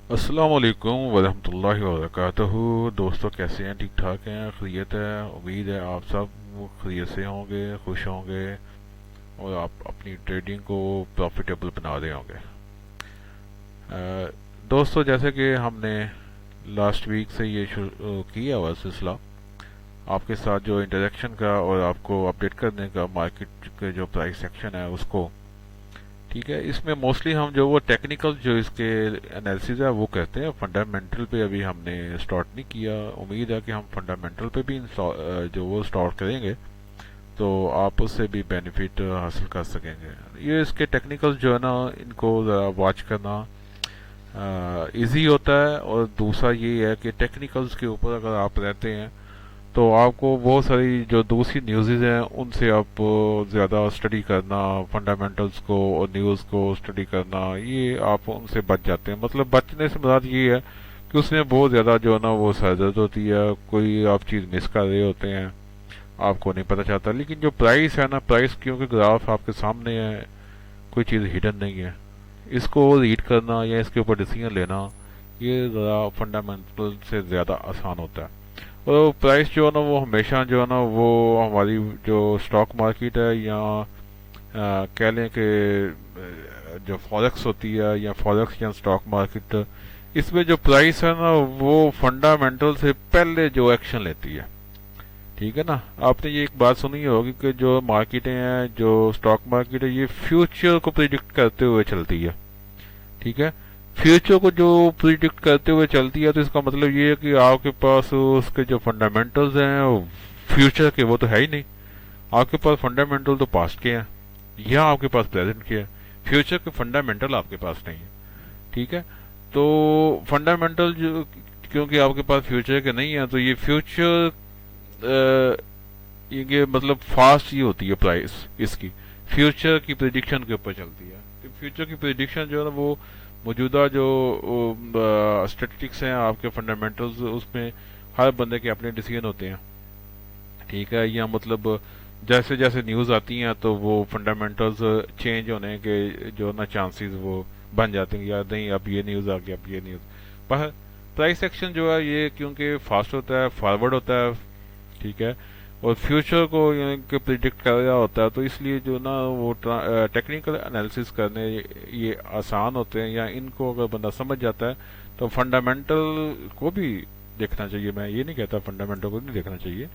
السلام علیکم ورحمۃ اللہ وبرکاتہ۔ دوستوں کیسے ہیں؟ ٹھیک ٹھاک ہیں؟ خیریت ہے؟ امید ہے آپ سب خیریت سے ہوں گے، خوش ہوں گے اور آپ اپنی ٹریڈنگ کو پروفیٹیبل بنا رہے ہوں گے۔ دوستوں جیسے کہ ہم نے لاسٹ ویک سے یہ شروع کیا ہوا سلسلہ آپ کے ساتھ جو انٹریکشن کا اور آپ کو اپڈیٹ کرنے کا مارکیٹ کے جو پرائس سیکشن ہے اس کو، ٹھیک ہے، اس میں موسٹلی ہم جو وہ ٹیکنیکل جو اس کے انالیسز ہے وہ کرتے ہیں۔ فنڈامنٹل پہ ابھی ہم نے سٹارٹ نہیں کیا، امید ہے کہ ہم فنڈامنٹل پہ بھی جو وہ سٹارٹ کریں گے تو آپ اس سے بھی بینیفٹ حاصل کر سکیں گے۔ یہ اس کے ٹیکنیکل جو ہے نا ان کو ذرا واچ کرنا ایزی ہوتا ہے، اور دوسرا یہ ہے کہ ٹیکنیکلز کے اوپر اگر آپ رہتے ہیں تو آپ کو بہت ساری جو دوسری نیوزز ہیں ان سے آپ زیادہ اسٹڈی کرنا، فنڈامنٹلز کو اور نیوز کو اسٹڈی کرنا، یہ آپ ان سے بچ جاتے ہیں۔ مطلب بچنے سے مراد یہ ہے کہ اس میں بہت زیادہ جو ہے نا وہ سر درد ہوتی ہے، کوئی آپ چیز مس کر رہے ہوتے ہیں، آپ کو نہیں پتہ چلتا۔ لیکن جو پرائس ہے نا، پرائس کیونکہ گراف آپ کے سامنے ہے، کوئی چیز ہڈن نہیں ہے، اس کو ریڈ کرنا یا اس کے اوپر ڈیسیژن لینا یہ ذرا فنڈامنٹل سے زیادہ آسان ہوتا ہے۔ اور پرائس جو ہے نا وہ ہمیشہ جو ہے نا وہ ہماری جو اسٹاک مارکیٹ ہے یا کہہ لیں کہ جو فوریکس ہوتی ہے یا فوریکس یا اسٹاک مارکیٹ، اس میں جو پرائس ہے نا وہ فنڈامنٹل سے پہلے جو ایکشن لیتی ہے، ٹھیک ہے نا۔ آپ نے یہ ایک بات سنی ہوگی کہ جو مارکیٹیں ہیں، جو اسٹاک مارکیٹ ہے، یہ فیوچر کو پریڈکٹ کرتے ہوئے چلتی ہے، ٹھیک ہے۔ فیوچر کو جو پریڈکٹ کرتے ہوئے چلتی ہے تو اس کا مطلب یہ ہے کہ آپ کے پاس اس کے جو فنڈامنٹلز ہیں فیوچر کے وہ تو ہے ہی نہیں۔ آپ کے پاس فنڈامنٹل تو پاسٹ کے ہیں یا آپ کے پاس پریزنٹ کے ہیں، فیوچر کے فنڈامنٹل آپ کے پاس نہیں ہے، ٹھیک ہے۔ تو فنڈامنٹل جو کیونکہ آپ کے پاس فیوچر کے نہیں ہے تو یہ فیوچر یہ مطلب فاسٹ ہی ہوتی ہے پرائس اس کی، فیوچر کی پریڈکشن کے اوپر چلتی ہے۔ کہ فیوچر کی پریڈکشن جو ہے نا وہ موجودہ جو اسٹیٹسٹکس ہیں آپ کے فنڈامنٹلز، اس میں ہر بندے کے اپنے ڈیسیژن ہوتے ہیں، ٹھیک ہے۔ یا مطلب جیسے جیسے نیوز آتی ہیں تو وہ فنڈامنٹلز چینج ہونے کے جو نا چانسز وہ بن جاتے ہیں، یا نہیں اب یہ نیوز آ گیا، اب یہ نیوز پر پرائس ایکشن جو ہے یہ کیونکہ فاسٹ ہوتا ہے، فارورڈ ہوتا ہے، ٹھیک ہے، اور فیوچر کو پریڈکٹ کر رہا ہوتا ہے، تو اس لیے جو نا وہ ٹیکنیکل انالیسس کرنے یہ آسان ہوتے ہیں، یا ان کو اگر بندہ سمجھ جاتا ہے تو فنڈامنٹل کو بھی دیکھنا چاہیے۔ میں یہ نہیں کہتا فنڈامنٹل کو نہیں دیکھنا چاہیے،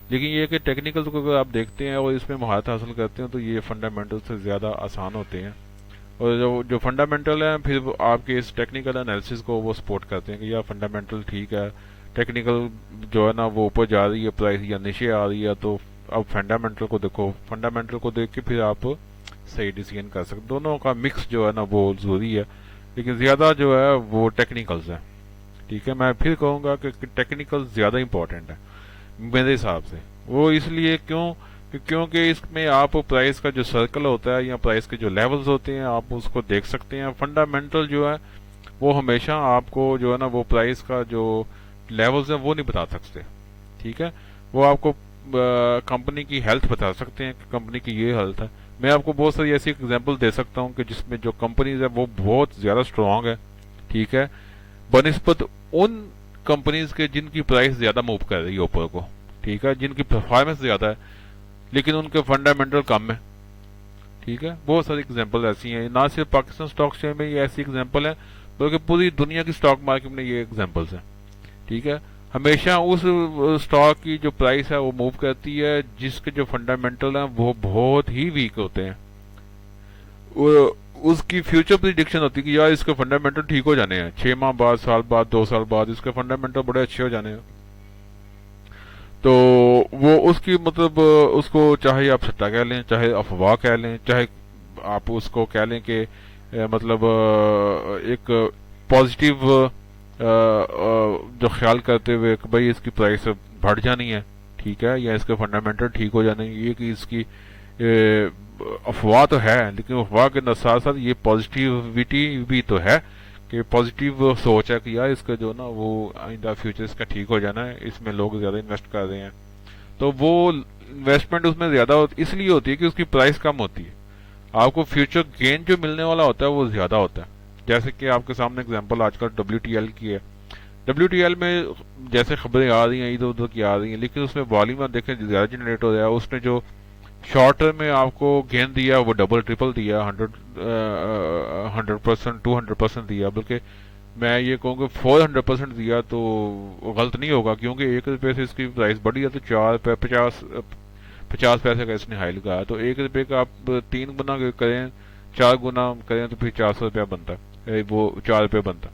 لیکن یہ کہ ٹیکنیکل کو اگر آپ دیکھتے ہیں اور اس میں مہارت حاصل کرتے ہیں تو یہ فنڈامنٹل سے زیادہ آسان ہوتے ہیں، اور جو فنڈامنٹل ہیں پھر آپ کے اس ٹیکنیکل انالیسس کو وہ سپورٹ کرتے ہیں کہ یا فنڈامنٹل ٹھیک ہے، ٹیکنیکل جو ہے نا وہ اوپر جا رہی ہے پرائس یا نیچے آ رہی ہے، تو اب فنڈامنٹل کو دیکھو، فنڈامنٹل کو دیکھ کے پھر آپ صحیح ڈیسیژن کر سکتے۔ دونوں کا مکس جو ہے نا وہ ضروری ہے، لیکن زیادہ جو ہے وہ ٹیکنیکلز ہیں، ٹھیک ہے۔ میں پھر کہوں گا کہ ٹیکنیکل زیادہ امپورٹنٹ ہے میرے حساب سے۔ وہ اس لیے کیونکہ اس میں آپ پرائس کا جو سرکل ہوتا ہے یا پرائس کے جو لیولز ہوتے ہیں آپ اس کو دیکھ سکتے ہیں۔ فنڈامنٹل جو ہے وہ ہمیشہ آپ کو جو ہے نا وہ پرائس کا جو لیولز ہیں وہ نہیں بتا سکتے، ٹھیک ہے۔ وہ آپ کو کمپنی کی ہیلتھ بتا سکتے ہیں کہ کمپنی کی یہ ہیلتھ ہے۔ میں آپ کو بہت ساری ایسی اگزامپل دے سکتا ہوں کہ جس میں جو کمپنیز ہیں وہ بہت زیادہ اسٹرانگ ہے، ٹھیک ہے، بنسبت ان کمپنیز کے جن کی پرائس زیادہ موو کر رہی ہے اوپر کو، ٹھیک ہے، جن کی پرفارمنس زیادہ ہے لیکن ان کے فنڈامنٹل کم ہے، ٹھیک ہے۔ بہت ساری اگزامپل ایسی ہیں، نہ صرف پاکستان اسٹاک ایکسچینج میں یہ ایسی اگزامپل ہے بلکہ پوری دنیا کی اسٹاک مارکیٹ میں یہ اگزامپلس ہیں، ٹھیک ہے۔ ہمیشہ اس اسٹاک کی جو پرائس ہے وہ موو کرتی ہے جس کے جو فنڈامنٹل ہیں وہ بہت ہی ویک ہوتے ہیں۔ اس کی فیوچر پریڈکشن ہوتی ہے کہ یار اس کے فنڈامنٹل ٹھیک ہو جانے ہیں، 6 ماہ بعد، سال بعد، 2 سال بعد اس کے فنڈامنٹل بڑے اچھے ہو جانے ہیں، تو وہ اس کی مطلب اس کو چاہے آپ سٹا کہہ لیں، چاہے افواہ کہہ لیں، چاہے آپ اس کو کہہ لیں کہ مطلب ایک پازیٹیو جو خیال کرتے ہوئے کہ بھائی اس کی پرائس بڑھ جانی ہے، ٹھیک ہے، یا اس کے فنڈامنٹل ٹھیک ہو جانے ہیں، یہ کہ اس کی افواہ تو ہے، لیکن افواہ کے ساتھ ساتھ یہ پازیٹیوٹی بھی تو ہے کہ پازیٹیو سوچ ہے کہ یار اس کا جو نا وہ آئندہ فیوچر اس کا ٹھیک ہو جانا ہے، اس میں لوگ زیادہ انویسٹ کر رہے ہیں، تو وہ انویسٹمنٹ اس میں زیادہ اس لیے ہوتی ہے کہ اس کی پرائس کم ہوتی ہے، آپ کو فیوچر گین جو ملنے والا ہوتا ہے وہ زیادہ ہوتا ہے جیسے کہ آپ کے سامنے اگزامپل آج کل WTL کی ہے. WTL میں جیسے خبریں آ رہی ہیں ادھر ادھر کی آ رہی ہیں، لیکن اس میں والیوم آپ دیکھیں زیادہ جنریٹ ہو رہا ہے. اس نے جو شارٹ ٹرم میں آپ کو گین دیا وہ ڈبل ٹرپل دیا، 100%، 200% دیا، بلکہ میں یہ کہوں گا 400% دیا تو غلط نہیں ہوگا، کیونکہ 1 روپے سے اس کی پرائس بڑھی ہے تو 4 روپے 50 پیسے کا اس نے ہائی لگایا. تو 1 روپے کا آپ 3 گنا کریں، 4 گنا کریں تو پھر 400 روپیہ بنتا ہے، وہ 4 روپے بنتا.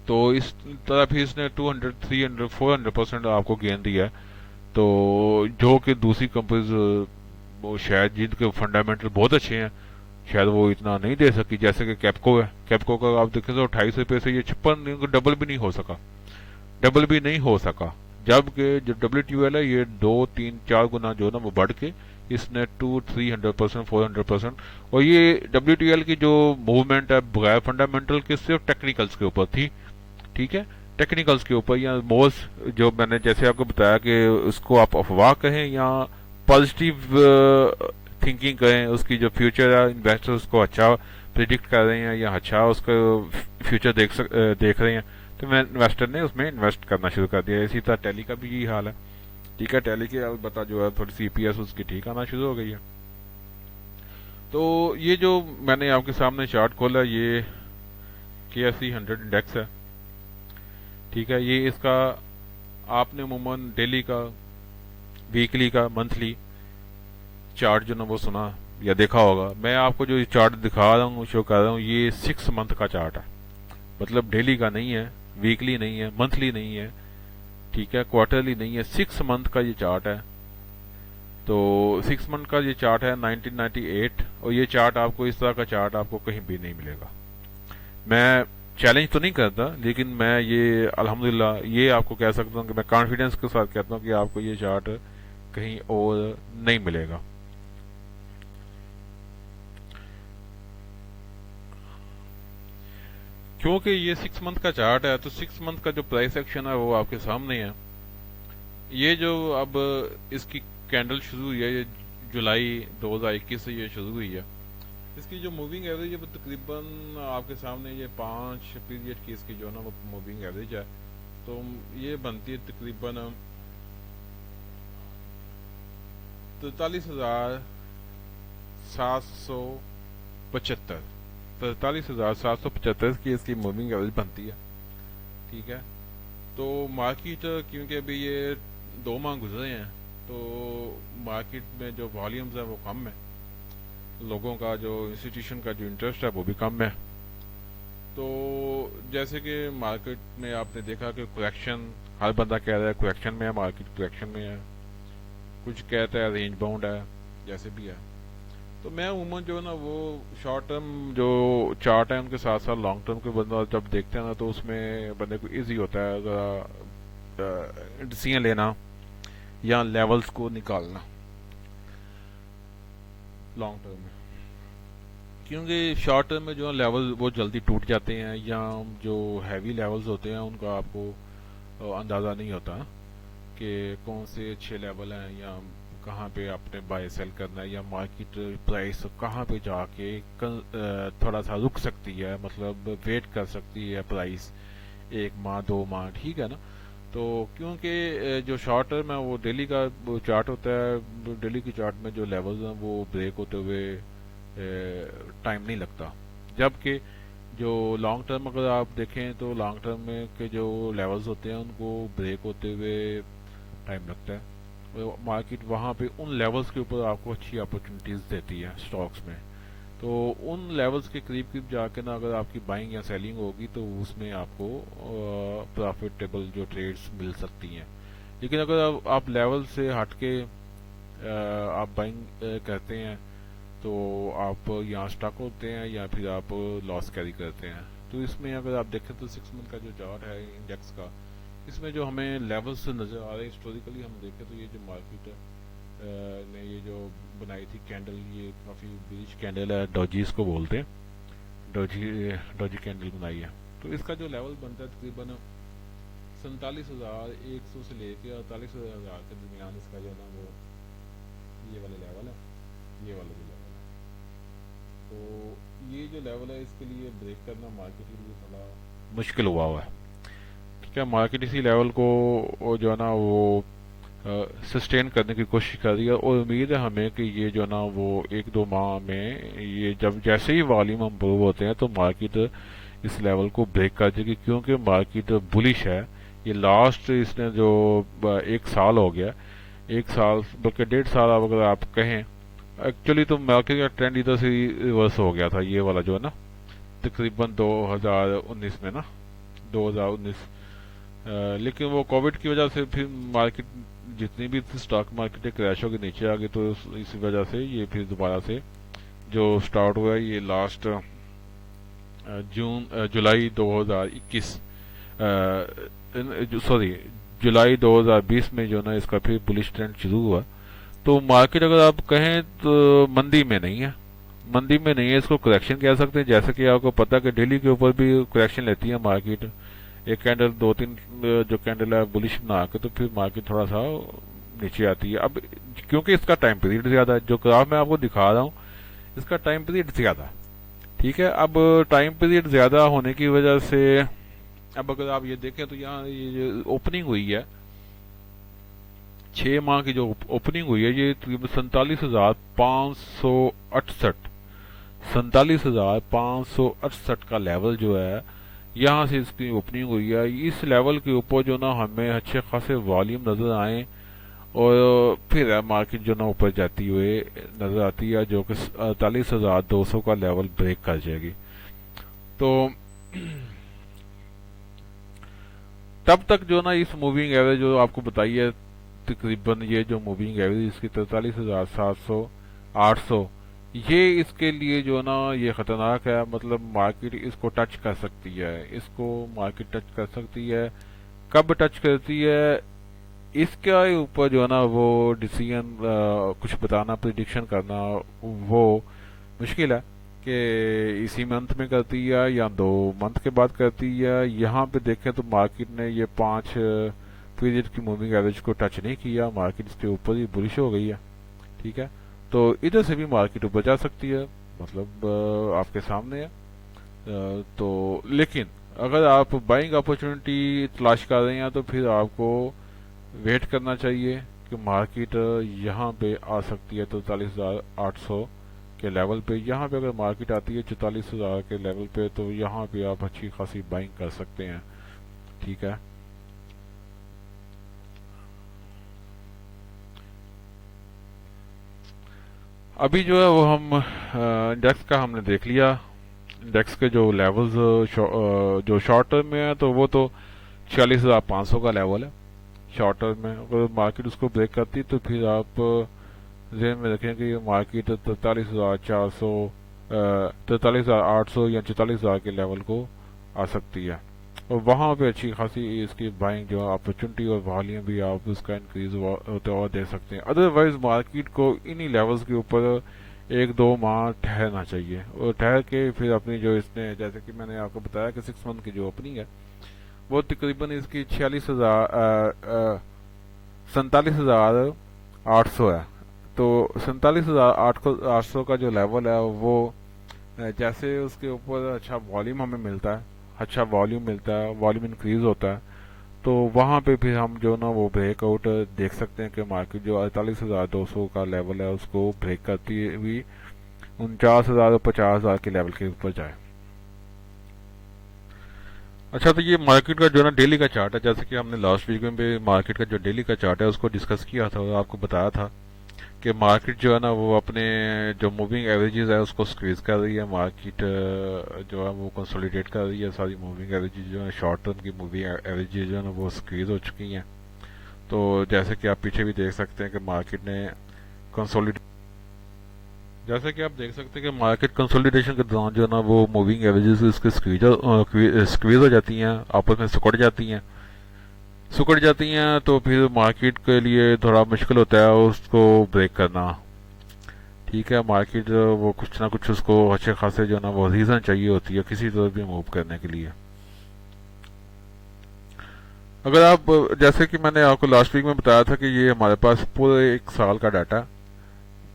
تو اس طرح پھر اس نے 200، 300، 400% آپ کو گین دیا ہے. تو جو کہ دوسری کمپنیز وہ شاید جن کے فنڈامنٹل بہت اچھے ہیں شاید وہ اتنا نہیں دے سکی، جیسے کہ کیپکو ہے. کیپکو کا آپ دیکھیں تو 28 روپے سے یہ 56 ڈبل بھی نہیں ہو سکا، ڈبل بھی نہیں ہو سکا. جبکہ جو WTL ہے یہ 2، 3، 4 گنا جو نا وہ بڑھ کے اس نے 200، 300%، 400%. اور یہ WTL کی جو موومنٹ ہے بغیر فنڈامنٹل کے صرف ٹیکنیکلز کے اوپر تھی. ٹھیک ہے، ٹیکنیکلز کے اوپر، یا موسٹ جو میں نے جیسے آپ کو بتایا کہ اس کو آپ افواہ کہیں یا پازیٹیو تھنکنگ کہیں، اس کی جو فیوچر ہے انویسٹر اس کو اچھا پریڈکٹ کر رہے ہیں یا اچھا اس کا فیوچر دیکھ رہے ہیں، تو میں انویسٹر نے اس میں انویسٹ کرنا شروع کر دیا. اسی طرح ٹیلی کا بھی یہی حال ہے. ٹھیک ہے، ٹیلی کی البتہ جو ہے تھوڑی CPS اس کی ٹھیک آنا شروع ہو گئی ہے. تو یہ جو میں نے آپ کے سامنے چارٹ کھولا یہ KSE 100 انڈیکس ہے. ٹھیک ہے، یہ اس کا آپ نے عموماً ڈیلی کا، ویکلی کا، منتھلی چارٹ جو نا وہ سنا یا دیکھا ہوگا. میں آپ کو جو چارٹ دکھا رہا ہوں، شو کر رہا ہوں، یہ 6 منتھ کا چارٹ ہے. مطلب ڈیلی کا نہیں ہے، ویکلی نہیں ہے، منتھلی نہیں ہے، ٹھیک ہے، کوارٹرلی نہیں ہے، 6 منتھ کا یہ چارٹ ہے. تو 6 منتھ کا یہ چارٹ ہے 1998. اور یہ چارٹ آپ کو، اس طرح کا چارٹ آپ کو کہیں بھی نہیں ملے گا. میں چیلنج تو نہیں کرتا، لیکن میں یہ الحمدللہ یہ آپ کو کہہ سکتا ہوں کہ میں کانفیڈنس کے ساتھ کہتا ہوں کہ آپ کو یہ چارٹ کہیں اور نہیں ملے گا. کیونکہ یہ 6 منتھ کا چارٹ ہے تو 6 منتھ کا جو پرائس ایکشن ہے وہ آپ کے سامنے ہے. یہ جو اب اس کی کینڈل شروع ہوئی ہے، یہ جولائی 2021 سے یہ شروع ہوئی ہے. اس کی جو موونگ ایوریج ہے وہ تقریباً آپ کے سامنے یہ 5 پیریڈ کی اس کی جو ہے نا وہ موونگ ایوریج ہے. تو یہ بنتی ہے تقریباً 43,775، 43,775 کی اس کی موونگ ایوریج بنتی ہے. ٹھیک ہے، تو مارکیٹ کیونکہ ابھی یہ 2 ماہ گزرے ہیں تو مارکیٹ میں جو والیومز ہیں وہ کم ہے، لوگوں کا جو انسٹیٹیوشن کا جو انٹرسٹ ہے وہ بھی کم ہے. تو جیسے کہ مارکیٹ میں آپ نے دیکھا کہ کریکشن، ہر بندہ کہہ رہا ہے کریکشن میں ہے، مارکیٹ کریکشن میں ہے، کچھ کہتا ہے رینج باؤنڈ ہے، جیسے بھی ہے. تو میں عموماً جو ہے نا وہ شارٹ ٹرم جو چارٹ ہے ان کے ساتھ ساتھ لانگ ٹرم کے بندہ جب دیکھتے ہیں نا تو اس میں بندے کو ایزی ہوتا ہے ذرا ڈسیزن لینا یا لیولز کو نکالنا لانگ ٹرم میں. کیونکہ شارٹ ٹرم میں جو لیول وہ جلدی ٹوٹ جاتے ہیں، یا جو ہیوی لیولز ہوتے ہیں ان کا آپ کو اندازہ نہیں ہوتا کہ کون سے اچھے لیول ہیں، یا کہاں پہ آپ نے بائی سیل کرنا ہے، یا مارکیٹ پرائس کہاں پہ جا کے تھوڑا سا رک سکتی ہے، مطلب ویٹ کر سکتی ہے پرائس 1 ماہ 2 ماہ. ٹھیک ہے نا. تو کیونکہ جو شارٹ ٹرم ہے وہ ڈیلی کا چارٹ ہوتا ہے، ڈیلی کی چارٹ میں جو لیولز ہیں وہ بریک ہوتے ہوئے ٹائم نہیں لگتا. جبکہ جو لانگ ٹرم اگر آپ دیکھیں تو لانگ ٹرم میں کے جو لیولز ہوتے ہیں ان کو بریک ہوتے ہوئے ٹائم لگتا ہے. مارکیٹ وہاں پہ ان لیولز کے اوپر آپ کو اچھی اپرچونیٹیز دیتی ہے اسٹاکس میں. تو ان لیولز کے قریب قریب جا کے نا اگر آپ کی بائنگ یا سیلنگ ہوگی تو اس میں آپ کو پروفیٹیبل جو ٹریڈز مل سکتی ہیں. لیکن اگر آپ لیول سے ہٹ کے آپ بائنگ کرتے ہیں تو آپ یہاں اسٹک ہوتے ہیں یا پھر آپ لاس کیری کرتے ہیں. تو اس میں اگر آپ دیکھیں تو 6 منتھ کا جو چارٹ ہے انڈیکس کا، اس میں جو ہمیں لیولز سے نظر آ رہے ہیں ہسٹوریکلی ہم دیکھیں تو یہ جو مارکیٹ نے یہ جو بنائی تھی کینڈل، یہ کافی بیچ کینڈل ہے، ڈوجیز کو بولتے ہیں، ڈوجی کینڈل بنائی ہے. تو اس کا جو لیول بنتا ہے تقریباً 47,100 سے لے کے 48,000 کے درمیان اس کا جو ہے نا وہ یہ والا لیول ہے، یہ والا جو لیول ہے. تو یہ جو لیول ہے اس کے لیے بریک کرنا مارکیٹ کے لیے تھوڑا مشکل ہوا ہے. ٹھیک ہے, مارکیٹ اسی لیول کو جو ہے نا وہ سسٹین کرنے کی کوشش کر رہی ہے, اور امید ہے ہمیں کہ یہ جو ہے نا وہ ایک دو ماہ میں یہ جب جیسے ہی والیوم امپروو ہوتے ہیں تو مارکیٹ اس لیول کو بریک کر دے گی, کیونکہ مارکیٹ بلش ہے. یہ لاسٹ اس نے جو ایک سال ہو گیا, ایک سال بلکہ 1.5 سال اب اگر آپ کہیں, ایکچولی تو مارکیٹ کا ٹرینڈ ادھر سے ریورس ہو گیا تھا یہ والا جو ہے نا تقریباً 2019 میں نا 2019, لیکن وہ کووڈ کی وجہ سے پھر مارکیٹ جتنی بھی اسٹاک مارکیٹیں کریش ہو کے نیچے آ گئی, تو اسی وجہ سے یہ پھر دوبارہ سے جو سٹارٹ ہوا ہے یہ لاسٹ جولائی 2021 سوری جولائی 2020 میں جو نا اس کا پھر بلش ٹرینڈ شروع ہوا. تو مارکیٹ اگر آپ کہیں تو مندی میں نہیں ہے, مندی میں نہیں ہے, اس کو کریکشن کہہ سکتے ہیں. جیسے کہ آپ کو پتا کہ ڈیلی کے اوپر بھی کریکشن لیتی ہے مارکیٹ, ایک کینڈل 2-3 جو کینڈل ہے بلش بنا کے تو پھر مارکیٹ تھوڑا سا نیچے آتی ہے. اب کیونکہ اس کا ٹائم پیریڈ زیادہ ہے, جو گراف میں آپ کو دکھا رہا ہوں اس کا ٹائم پیریڈ زیادہ ہے. ٹھیک ہے, اب ٹائم پیریڈ زیادہ ہونے کی وجہ سے اب اگر آپ یہ دیکھیں تو یہاں یہ جو اوپننگ ہوئی ہے 6 ماہ کی جو اوپننگ ہوئی ہے یہ تقریباً 47,568 کا لیول جو ہے یہاں سے اس کی اوپننگ ہوئی ہے. اس لیول کے اوپر جو نا ہمیں اچھے خاصے والیوم نظر آئیں اور پھر مارکیٹ جو نا اوپر جاتی ہوئے نظر آتی ہے, جو کہ 48,200 کا لیول بریک کر جائے گی. تو تب تک جو نا اس موونگ ایوریج جو آپ کو بتائیے تقریباً یہ جو موونگ ایوریج اس کی 43,700-800 یہ اس کے لیے جو نا یہ خطرناک ہے. مطلب مارکیٹ اس کو ٹچ کر سکتی ہے, اس کو مارکیٹ ٹچ کر سکتی ہے. کب ٹچ کرتی ہے اس کے اوپر جو ہے نا وہ ڈیسیژن کچھ بتانا, پریڈکشن کرنا وہ مشکل ہے کہ اسی منتھ میں کرتی ہے یا 2 منتھ کے بعد کرتی ہے. یہاں پہ دیکھیں تو مارکیٹ نے یہ 5 پیریڈ کی موونگ ایوریج کو ٹچ نہیں کیا, مارکیٹ اس کے اوپر ہی بلش ہو گئی ہے. ٹھیک ہے, تو ادھر سے بھی مارکیٹ اوپر جا سکتی ہے, مطلب آپ کے سامنے ہے. تو لیکن اگر آپ بائنگ اپرچونٹی تلاش کر رہے ہیں تو پھر آپ کو ویٹ کرنا چاہیے کہ مارکیٹ یہاں پہ آ سکتی ہے 43,800 کے لیول پہ. یہاں پہ اگر مارکیٹ آتی ہے 44,000 کے لیول پہ تو یہاں پہ آپ اچھی خاصی بائنگ کر سکتے ہیں. ٹھیک ہے, ابھی جو ہے وہ ہم انڈیکس کا ہم نے دیکھ لیا. انڈیکس کے جو لیولز جو شارٹ ٹرم میں ہے تو وہ تو 46,500 کا لیول ہے شارٹ ٹرم میں. اگر مارکیٹ اس کو بریک کرتی تو پھر آپ ذہن میں رکھیں کہ یہ مارکیٹ 43,400 43,800 یا 44,000 کے لیول کو آ سکتی ہے, اور وہاں پہ اچھی خاصی اس کی بائنگ جو اپرچونٹی اور والیوم بھی آپ اس کا انکریز ہوتے اور دیکھ سکتے ہیں. ادروائز مارکیٹ کو انہی لیولز کے اوپر 1-2 ماہ ٹھہرنا چاہیے, اور ٹھہر کے پھر اپنی جو اس نے جیسے کہ میں نے آپ کو بتایا کہ 6 منتھ کی جو اوپننگ ہے وہ تقریباً اس کی 47,800 ہے. تو 47,800 کا جو لیول ہے وہ جیسے اس کے اوپر اچھا والیوم ہمیں ملتا ہے, اچھا والیوم ملتا ہے, والیوم انکریز ہوتا ہے, تو وہاں پہ پھر ہم جو نا وہ بریک آؤٹ دیکھ سکتے ہیں کہ مارکیٹ جو 48,200 کا لیول ہے اس کو بریک کرتی ہوئی 49,000 اور 50,000 کے لیول کے اوپر جائے. اچھا, تو یہ مارکیٹ کا جو نا ڈیلی کا چارٹ ہے, جیسے کہ ہم نے لاسٹ ویک میں مارکیٹ کا جو ڈیلی کا چارٹ ہے اس کو ڈسکس کیا تھا اور آپ کو بتایا تھا کہ مارکیٹ جو ہے نا وہ اپنے جو موونگ ایوریجز ہے اس کو سکویز کر رہی ہے. مارکیٹ جو ہے وہ کنسولیڈیٹ کر رہی ہے, ساری موونگ ایوریجز جو ہے شارٹ ٹرم کی موونگ ایوریجز جو ہے نا وہ سکویز ہو چکی ہیں. تو جیسے کہ آپ پیچھے بھی دیکھ سکتے ہیں کہ مارکیٹ نے جیسے کہ آپ دیکھ سکتے ہیں کہ مارکیٹ کنسولیڈیشن کے دوران جو ہے نا وہ موونگ ایوریجز اس کے سکویز ہو جاتی ہیں, آپس میں سکڑ جاتی ہیں, تو پھر مارکیٹ کے لیے تھوڑا مشکل ہوتا ہے اس کو بریک کرنا. ٹھیک ہے, مارکیٹ وہ کچھ نہ کچھ اس کو اچھے خاصے جو ہے نا وہ ریزن چاہیے ہوتی ہے کسی طرح بھی موو کرنے کے لیے. اگر آپ جیسے کہ میں نے آپ کو لاسٹ ویک میں بتایا تھا کہ یہ ہمارے پاس پورے 1 سال کا ڈاٹا,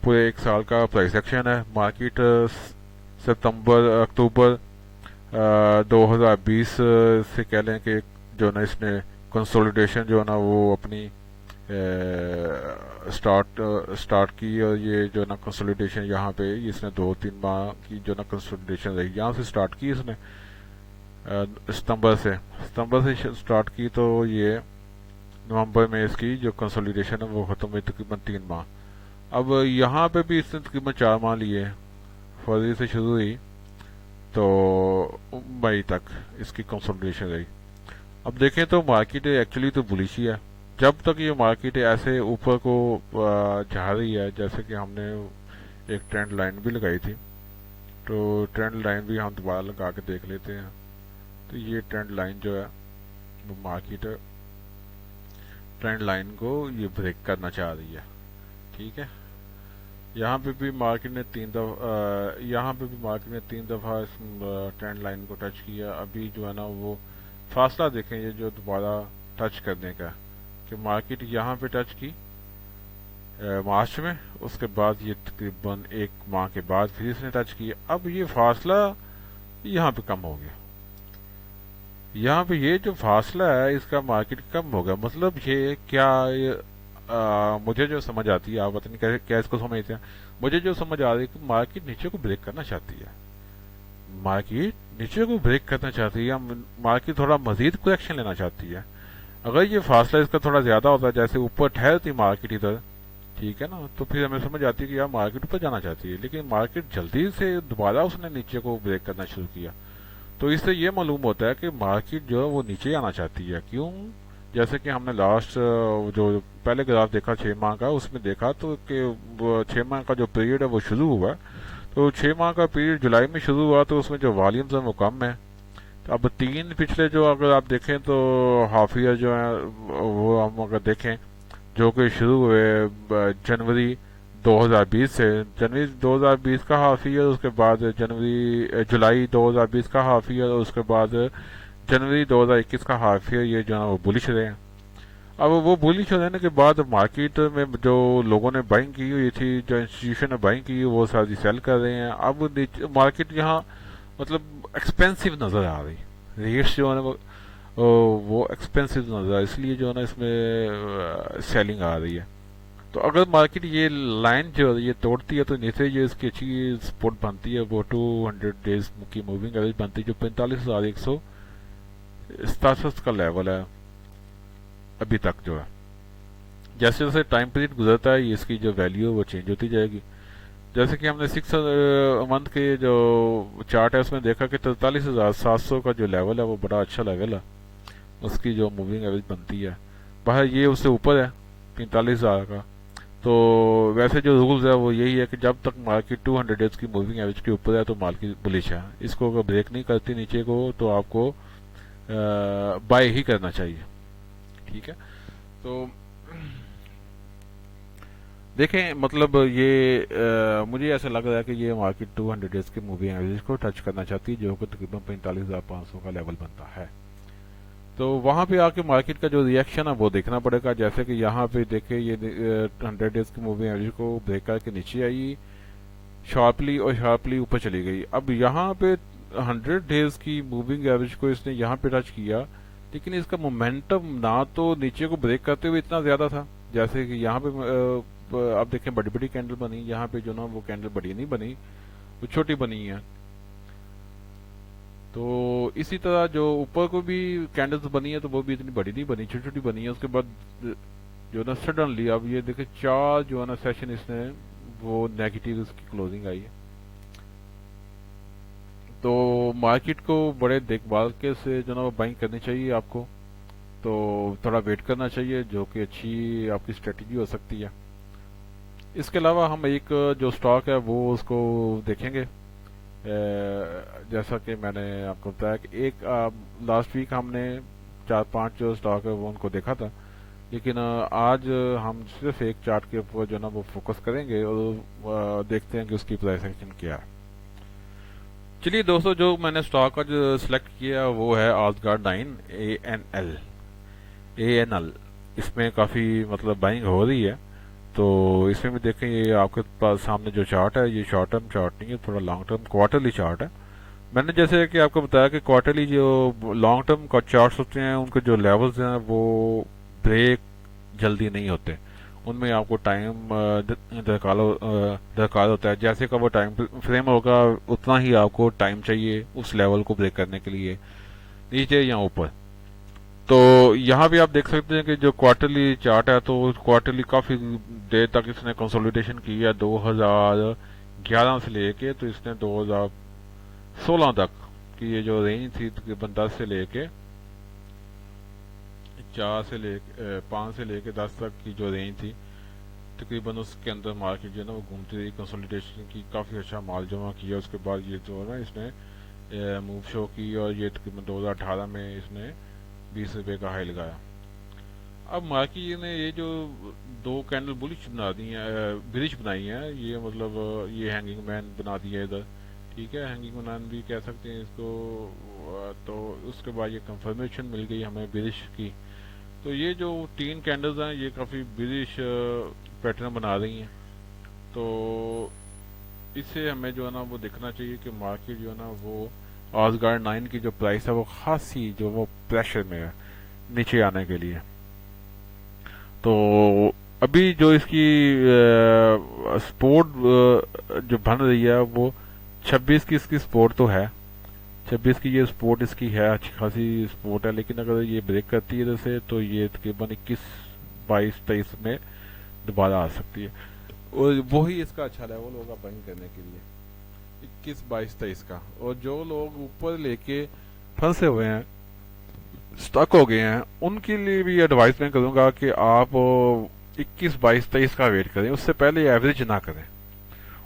پورے 1 سال کا پرائس ایکشن ہے. مارکیٹ اکتوبر 2020 سے کہہ لیں کہ جو نا اس نے کنسولیڈیشن جو ہے نا وہ اپنی سٹارٹ کی، اور یہ جو نا کنسولیڈیشن یہاں پہ اس نے 2-3 ماہ کی جو نا کنسولیڈیشن رہی، یہاں سے سٹارٹ کی اس نے ستمبر سے سٹارٹ کی، تو یہ نومبر میں اس کی جو کنسولیڈیشن ہے وہ ختم ہوئی، تقریباً 3 ماہ۔ اب یہاں پہ بھی اس نے تقریباً 4 ماہ لیے، فروری سے شروع ہوئی تو مئی تک اس کی کنسولیڈیشن رہی۔ اب دیکھیں تو مارکیٹ ایکچولی تو بلش ہی ہے، جب تک یہ مارکیٹ ایسے اوپر کو جا رہی ہے، جیسے کہ ہم نے ایک ٹرینڈ لائن بھی لگائی تھی، تو ٹرینڈ لائن بھی ہم دوبارہ لگا کے دیکھ لیتے ہیں۔ تو یہ ٹرینڈ لائن جو ہے وہ مارکیٹ ٹرینڈ لائن کو یہ بریک کرنا چاہ رہی ہے، ٹھیک ہے۔ یہاں پہ بھی مارکیٹ نے 3 دفعہ اس ٹرینڈ لائن کو ٹچ کیا۔ ابھی جو ہے نا وہ فاصلہ دیکھیں، یہ جو دوبارہ ٹچ کرنے کا، کہ مارکیٹ یہاں پہ ٹچ کی مارچ میں، اس کے بعد یہ تقریباً 1 ماہ کے بعد پھر اس نے ٹچ کیا۔ اب یہ فاصلہ یہاں پہ کم ہو گیا، یہاں پہ یہ جو فاصلہ ہے اس کا مارکیٹ کم ہو گیا، مطلب یہ کیا، مجھے جو سمجھ آتی ہے، آپ پتہ نہیں کیا اس کو سمجھتے ہیں، مجھے جو سمجھ آ رہی ہے کہ مارکیٹ نیچے کو بریک کرنا چاہتی ہے، مارکیٹ نیچے کو بریک کرنا چاہتی ہے، مارکیٹ تھوڑا مزید کریکشن لینا چاہتی ہے۔ اگر یہ فاصلہ اس کا تھوڑا زیادہ ہوتا ہے، جیسے اوپر ٹھہرتی مارکیٹ ادھر، ٹھیک ہے نا، تو پھر ہمیں سمجھ آتی ہے کہ یار مارکیٹ اوپر جانا چاہتی ہے، لیکن مارکیٹ جلدی سے دوبارہ اس نے نیچے کو بریک کرنا شروع کیا، تو اس سے یہ معلوم ہوتا ہے کہ مارکیٹ جو ہے وہ نیچے آنا چاہتی ہے۔ کیوں؟ جیسے کہ ہم نے لاسٹ جو پہلے گراف دیکھا 6 ماہ کا، اس میں دیکھا تو کہ 6 ماہ کا جو پیریڈ ہے وہ شروع ہوا، تو 6 ماہ کا پیریڈ جولائی میں شروع ہوا، تو اس میں جو والیومز ہیں وہ کم ہیں۔ اب 3 پچھلے جو اگر آپ دیکھیں تو ہاف ایئر جو ہیں وہ ہم اگر دیکھیں جو کہ شروع ہوئے جنوری 2020 سے، جنوری 2020 کا ہاف ایئر، اس کے بعد جولائی 2020 کا ہاف ایئر، اور اس کے بعد جنوری 2021 کا ہاف ایئر، یہ جو ہے وہ بلش رہے ہیں۔ اب وہ بلش رہنے کے بعد مارکیٹ میں جو لوگوں نے بائنگ کی ہوئی تھی، جو انسٹیٹیوشن نے بائنگ کی، وہ ساری سیل کر رہے ہیں۔ اب مارکیٹ یہاں مطلب ایکسپینسو نظر آ رہی، ریٹس جو ہے وہ ایکسپینسو نظر آ، اس لیے جو ہے نا اس میں سیلنگ آ رہی ہے۔ تو اگر مارکیٹ یہ لائن جو ہے یہ توڑتی ہے، تو نیچے یہ اس کی اچھی سپورٹ بنتی ہے، وہ 200 ڈیز کی موونگ ایوریج بنتی ہے، جو 45,167 کا لیول ہے ابھی تک جو ہے۔ جیسے جیسے ٹائم پیریڈ گزرتا ہے، یہ اس کی جو ویلیو ہے وہ چینج ہوتی جائے گی۔ جیسے کہ ہم نے 6 منتھ کے جو چارٹ ہے اس میں دیکھا کہ 43,700 کا جو لیول ہے وہ بڑا اچھا لیول ہے، اس کی جو موونگ ایوریج بنتی ہے، باہر یہ اس سے اوپر ہے 45,000 کا۔ تو ویسے جو رولز ہے وہ یہی ہے کہ جب تک مارکیٹ 200 ڈیز کی موونگ ایوریج کے اوپر ہے تو مارکیٹ بلش ہے، اس کو اگر بریک نہیں کرتی نیچے کو تو آپ کو بائی ہی کرنا چاہیے، ٹھیک ہے۔ تو دیکھیں مطلب یہ مجھے ایسا لگ رہا ہے کہ یہ مارکیٹ 200 ڈیز کی موونگ ایوریج کو ٹچ کرنا چاہتی ہے، جو کہ تقریباً 45,500 کا لیول بنتا ہے۔ تو وہاں پہ آ کے مارکیٹ کا جو ریئیکشن ہے وہ دیکھنا پڑے گا۔ جیسے کہ یہاں پہ دیکھیں یہ 100 ڈیز کی موونگ ایوریج کو بریک کر کے نیچے آئی شارپلی، اور شارپلی اوپر چلی گئی۔ اب یہاں پہ 100 ڈیز کی موونگ ایوریج کو اس نے یہاں پہ ٹچ کیا، لیکن اس کا مومنٹم نہ تو نیچے کو بریک کرتے ہوئے اتنا زیادہ تھا، جیسے کہ یہاں پہ آپ دیکھیں بڑی بڑی کینڈل بنی، یہاں پہ جو نا وہ کینڈل بڑی نہیں بنی، وہ چھوٹی بنی ہے۔ تو اسی طرح جو اوپر کو بھی کینڈلز بنی ہے تو وہ بھی اتنی بڑی نہیں بنی، چھوٹی چھوٹی بنی ہے۔ اس کے بعد جو نا سڈنلی اب یہ دیکھیں 4 جو ہے نا سیشن اس نے وہ نیگیٹو اس کی کلوزنگ آئی ہے۔ تو مارکیٹ کو بڑے دیکھ بھال کے سے جو نا وہ بائنگ کرنی چاہیے آپ کو، تو تھوڑا ویٹ کرنا چاہیے، جو کہ اچھی آپ کی اسٹریٹجی ہو سکتی ہے۔ اس کے علاوہ ہم ایک جو سٹاک ہے وہ اس کو دیکھیں گے، جیسا کہ میں نے آپ کو بتایا کہ ایک لاسٹ ویک ہم نے 4-5 جو سٹاک ہے وہ ان کو دیکھا تھا، لیکن آج ہم صرف ایک چارٹ کے اوپر جو نا وہ فوکس کریں گے اور دیکھتے ہیں کہ اس کی پرائس ایکشن کیا ہے۔ چلیے دوستو، جو میں نے سٹاک کا جو سلیکٹ کیا وہ ہے آزگارڈ 9 ANL۔ اس میں کافی مطلب بائنگ ہو رہی ہے، تو اس میں بھی دیکھیں یہ آپ کے پاس سامنے جو چارٹ ہے یہ شارٹ ٹرم چارٹ نہیں ہے، تھوڑا لانگ ٹرم کوارٹرلی چارٹ ہے. میں نے جیسے کہ آپ کو بتایا کہ کوارٹرلی جو لانگ ٹرم کا چارٹس ہوتے ہیں ان کے جو لیولز ہیں وہ بریک جلدی نہیں ہوتے، ان میں آپ کو ٹائم درکار ہوتا ہے. جیسے کا وہ ٹائم فریم ہوگا اتنا ہی آپ کو ٹائم چاہیے اس لیول کو بریک کرنے کے لیے، نیچے یا اوپر. تو یہاں بھی آپ دیکھ سکتے ہیں کہ جو کوارٹرلی چارٹ ہے تو کوارٹرلی کافی دیر تک اس نے کنسولیڈیشن کی ہے، 2011 سے لے کے تو اس نے 2016 تک کی یہ جو رینج تھی تقریباً 10 سے لے کے 5 سے لے کے 10 تک کی جو رینج تھی تقریباً اس کے اندر مارکیٹ جو ہے نا وہ گھومتی رہی، کنسولیڈیشن کی، کافی اچھا مال جمع کیا. اس کے بعد یہ جو ہے نا اس نے موو شو کی اور یہ تقریباً 2018 میں اس نے 20 روپے کا ہائی لگایا. اب مارکیٹ نے یہ جو دو کینڈل بلش بنا دی ہیں، برش بنائی ہیں، یہ مطلب یہ ہینگنگ مین بنا دیا ادھر، ٹھیک ہے، ہینگنگ مین بھی کہہ سکتے ہیں اس کو. تو اس کے بعد یہ کنفرمیشن مل گئی ہمیں برش کی. تو یہ جو 3 کینڈلز ہیں یہ کافی برش پیٹرن بنا رہی ہیں. تو اس سے ہمیں جو ہے نا وہ دیکھنا چاہیے کہ مارکیٹ جو ہے نا وہ آزگارڈ 9 کی جو پرائس ہے وہ خاصی جو وہ پریشر میں ہے نیچے آنے کے لیے. تو ابھی جو اس کی سپورٹ جو بن رہی ہے وہ 26 کی اس کی سپورٹ تو ہے، 26 کی یہ سپورٹ اس کی ہے، اچھی خاصی سپورٹ ہے. لیکن اگر یہ بریک کرتی ہے جیسے تو یہ تقریباً 21 22 23 میں دوبارہ آ سکتی ہے، اور وہی اس کا اچھا لیول ہوگا بائنگ کرنے کے لیے، 21 22 23 کا. اور جو لوگ اوپر لے کے پھنسے ہوئے ہیں، سٹک ہو گئے ہیں، ان کے لیے بھی ایڈوائز میں کروں گا کہ آپ 21 22 23 کا ویٹ کریں، اس سے پہلے ایوریج نہ کریں،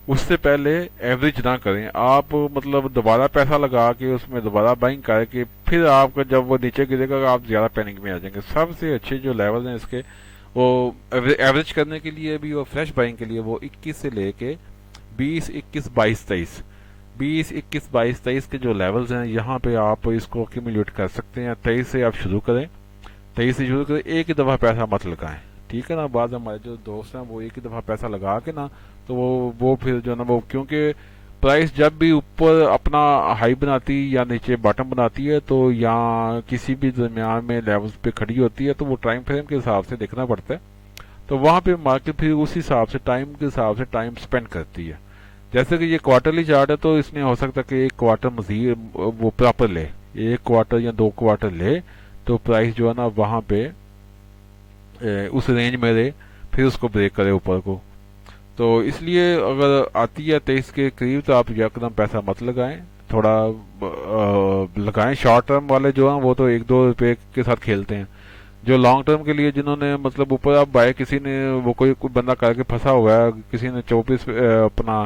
اس سے پہلے ایوریج نہ کریں. آپ مطلب دوبارہ پیسہ لگا کے اس میں دوبارہ بائنگ کر کے پھر آپ کا جب وہ نیچے گرے گا آپ زیادہ پینک میں آ جائیں گے. سب سے اچھے جو لیول ہیں اس کے وہ ایوریج کرنے کے لیے بھی اور فریش بائنگ کے لیے وہ 21 سے لے کے 20 21 22 23 20 21 22 23 کے جو لیولز ہیں یہاں پہ آپ اس کو ایکومولیٹ کر سکتے ہیں. 23 سے آپ شروع کریں، 23 سے شروع کریں، ایک ہی دفعہ پیسہ مت لگائیں، ٹھیک ہے نا. بعض ہمارے جو دوست ہیں وہ ایک ہی دفعہ پیسہ لگا کے نا تو وہ پھر جو ہے نا وہ کیونکہ پرائس جب بھی اوپر اپنا ہائی بناتی یا نیچے باٹم بناتی ہے تو یا کسی بھی درمیان میں لیولز پہ کھڑی ہوتی ہے تو وہ ٹائم فریم کے حساب سے دیکھنا پڑتا ہے. تو وہاں پہ مارکیٹ پھر اسی حساب سے ٹائم کے حساب سے ٹائم سپینڈ کرتی ہے. جیسے کہ یہ کوارٹرلی چارٹ ہے تو اس میں ہو سکتا ہے کہ ایک کوارٹر مزید وہ پراپر لے، ایک کوارٹر یا 2 کوارٹر لے تو پرائس جو ہے نا وہاں پہ اس رینج میں رہے، پھر اس کو بریک کرے اوپر کو. تو اس لیے اگر آتی ہے 23 کے قریب تو آپ یکدم پیسہ مت لگائیں، تھوڑا لگائیں. شارٹ ٹرم والے جو ہیں وہ تو 1-2 روپے کے ساتھ کھیلتے ہیں. جو لانگ ٹرم کے لیے جنہوں نے مطلب اوپر آپ بائے کسی نے وہ کوئی بندہ کر کے پھنسا ہوا ہے، کسی نے 24 اپنا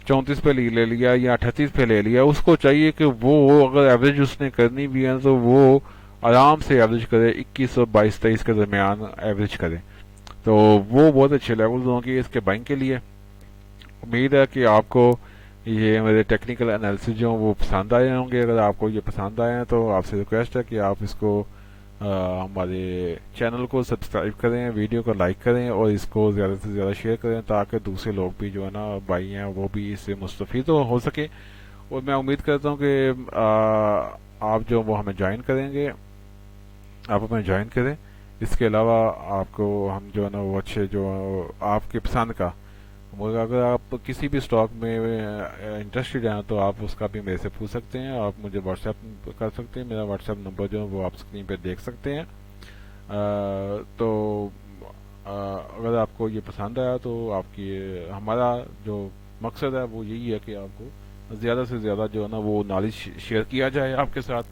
34 پہ لے لیا یا 38 پہ لے لیا، اس کو چاہیے کہ وہ اگر ایوریج اس نے کرنی بھی ہے تو وہ آرام سے ایوریج کرے، 21 اور 22 23 کے درمیان ایوریج کرے. تو وہ بہت اچھے لیولز ہوں گے اس کے بائنگ کے لیے. امید ہے کہ آپ کو یہ میرے ٹیکنیکل انالیسز جو وہ پسند آئے ہوں گے. اگر آپ کو یہ پسند آئے ہیں تو آپ سے ریکویسٹ ہے کہ آپ اس کو ہمارے چینل کو سبسکرائب کریں، ویڈیو کو لائک کریں اور اس کو زیادہ سے زیادہ شیئر کریں تاکہ دوسرے لوگ بھی جو ہے نا بھائی ہیں وہ بھی اس سے مستفید ہو سکے. اور میں امید کرتا ہوں کہ آپ جو وہ ہمیں جوائن کریں گے، آپ ہمیں جوائن کریں. اس کے علاوہ آپ کو ہم جو ہے نا وہ اچھے جو آپ کے پسند کا، اگر آپ کسی بھی اسٹاک میں انٹرسٹڈ ہیں تو آپ اس کا بھی میرے سے پوچھ سکتے ہیں. آپ مجھے واٹس ایپ کر سکتے ہیں، میرا واٹس ایپ نمبر جو ہے وہ آپ اسکرین پہ دیکھ سکتے ہیں. تو اگر آپ کو یہ پسند آیا تو آپ کی ہمارا جو مقصد ہے وہ یہی ہے کہ آپ کو زیادہ سے زیادہ جو ہے نا وہ نالج شیئر کیا جائے آپ کے ساتھ،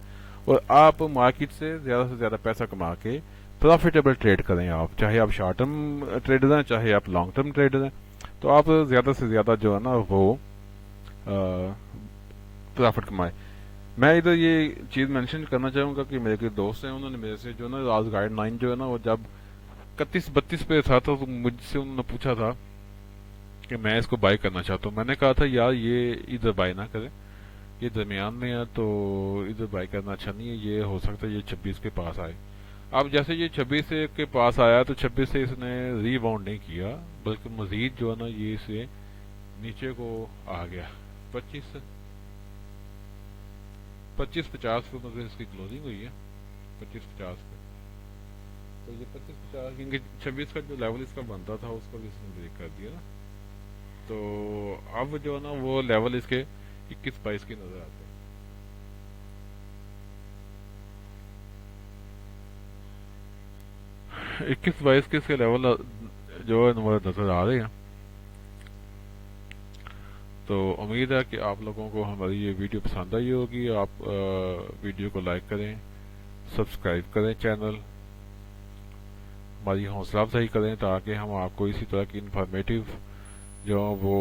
اور آپ مارکیٹ سے زیادہ پیسہ کما کے پروفیٹیبل ٹریڈ کریں. آپ چاہے آپ شارٹ ٹرم ٹریڈر ہیں چاہے آپ لانگ ٹرم ٹریڈر ہیں، تو آپ زیادہ سے زیادہ جو ہے نا وہ پروفٹ کمائے. میں ادھر یہ چیز مینشن کرنا چاہوں گا کہ میرے کے دوست ہیں انہوں نے میرے سے جو ہے نا آج گائیڈ 9 جو ہے نا وہ جب 31-32 پہ تھا تو مجھ سے انہوں نے پوچھا تھا کہ میں اس کو بائی کرنا چاہتا ہوں. میں نے کہا تھا یار یہ ادھر بائی نہ کریں، یہ درمیان میں ہے تو ادھر بائی کرنا اچھا نہیں ہے، یہ ہو سکتا ہے یہ 26 کے پاس آئے. اب جیسے یہ 26 سے کے پاس آیا تو 26 سے اس نے ری باؤنڈ نہیں کیا، بلکہ مزید جو ہے نا یہ اسے نیچے کو آ گیا 25 25-50 پہ، مگر اس کی کلوزنگ ہوئی ہے 25-50 پہ. تو یہ 25-50 کیونکہ 26 کا جو لیول اس کا بنتا تھا اس کو بھی اس نے بریک کر دیا نا. تو اب جو ہے نا وہ لیول اس کے 21-22 کی نظر آتے ہیں. 21-22 کے اس کے لیول جو ہے نظر آ رہے ہیں. تو امید ہے کہ آپ لوگوں کو ہماری یہ ویڈیو پسند آئی ہوگی. آپ ویڈیو کو لائک کریں، سبسکرائب کریں، چینل ہماری حوصلہ افزائی کریں تاکہ ہم آپ کو اسی طرح کی انفارمیٹیو جو وہ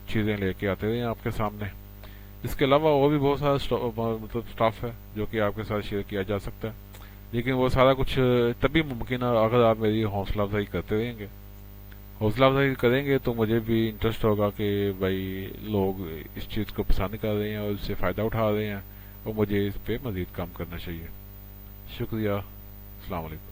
چیزیں لے کے آتے رہیں آپ کے سامنے. اس کے علاوہ اور بھی بہت سارا مطلب اسٹاف ہے جو کہ آپ کے ساتھ شیئر کیا جا سکتا ہے، لیکن وہ سارا کچھ تبھی ممکن ہے اگر آپ میری حوصلہ افزائی کرتے رہیں گے. حوصلہ افزائی کریں گے تو مجھے بھی انٹرسٹ ہوگا کہ بھائی لوگ اس چیز کو پسند کر رہے ہیں اور اس سے فائدہ اٹھا رہے ہیں، اور مجھے اس پہ مزید کام کرنا چاہیے. شکریہ. السلام علیکم.